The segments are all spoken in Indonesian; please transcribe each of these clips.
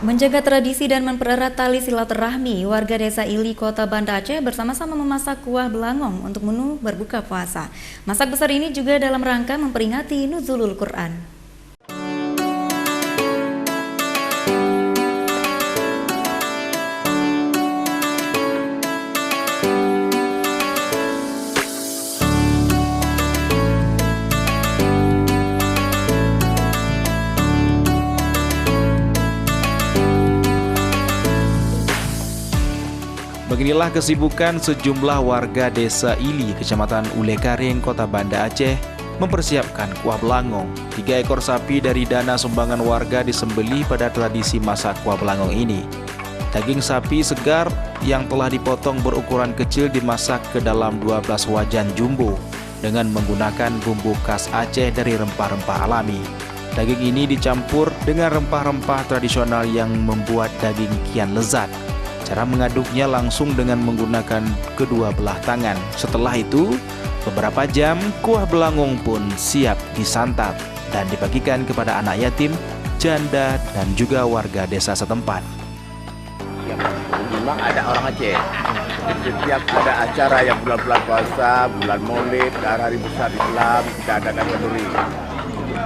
Menjaga tradisi dan mempererat tali silaturahmi, warga desa Ili, Kota Banda Aceh bersama-sama memasak kuah belangong untuk menu berbuka puasa. Masak besar ini juga dalam rangka memperingati Nuzulul Quran. Beginilah kesibukan sejumlah warga desa Ili, Kecamatan Ulekaring, Kota Banda Aceh, mempersiapkan kuah belangong. 3 ekor sapi dari dana sumbangan warga disembelih pada tradisi masak kuah belangong ini. Daging sapi segar yang telah dipotong berukuran kecil dimasak ke dalam 12 wajan jumbo dengan menggunakan bumbu khas Aceh dari rempah-rempah alami. Daging ini dicampur dengan rempah-rempah tradisional yang membuat daging kian lezat. Cara mengaduknya langsung dengan menggunakan kedua belah tangan. Setelah itu, beberapa jam kuah belangong pun siap disantap dan dibagikan kepada anak yatim, janda, dan juga warga desa setempat. Memang ada orang Aceh. Setiap ada acara yang bulan-bulan puasa, bulan Maulid, hari besar Islam, kita adakan kenduri.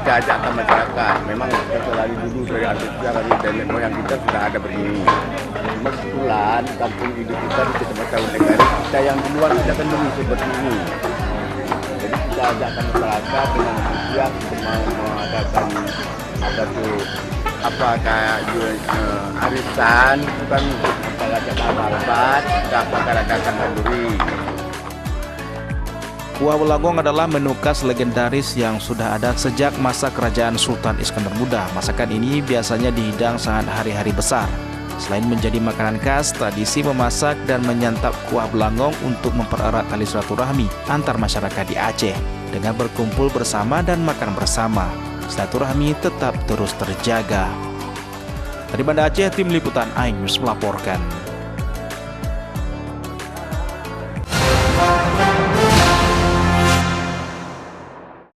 Kita ajakkan masyarakat. Memang kita selalu dulu dari sejarah dari nenek moyang kita sudah ada begini. Kebetulan kampung hidup kita di Kecamatan Ulekaring, kita yang duluan sudah kenduri seperti ini. Jadi kita ajakkan masyarakat dengan siap mengadakan kayak arisan, bukan mengadakan marbat, kita akan adakan kenduri. Kuah belangong adalah menu khas legendaris yang sudah ada sejak masa kerajaan Sultan Iskandar Muda. Masakan ini biasanya dihidang saat hari-hari besar. Selain menjadi makanan khas, tradisi memasak dan menyantap kuah belangong untuk mempererat tali silaturahmi antar masyarakat di Aceh. Dengan berkumpul bersama dan makan bersama, silaturahmi tetap terus terjaga. Dari Banda Aceh, tim liputan Aing News melaporkan.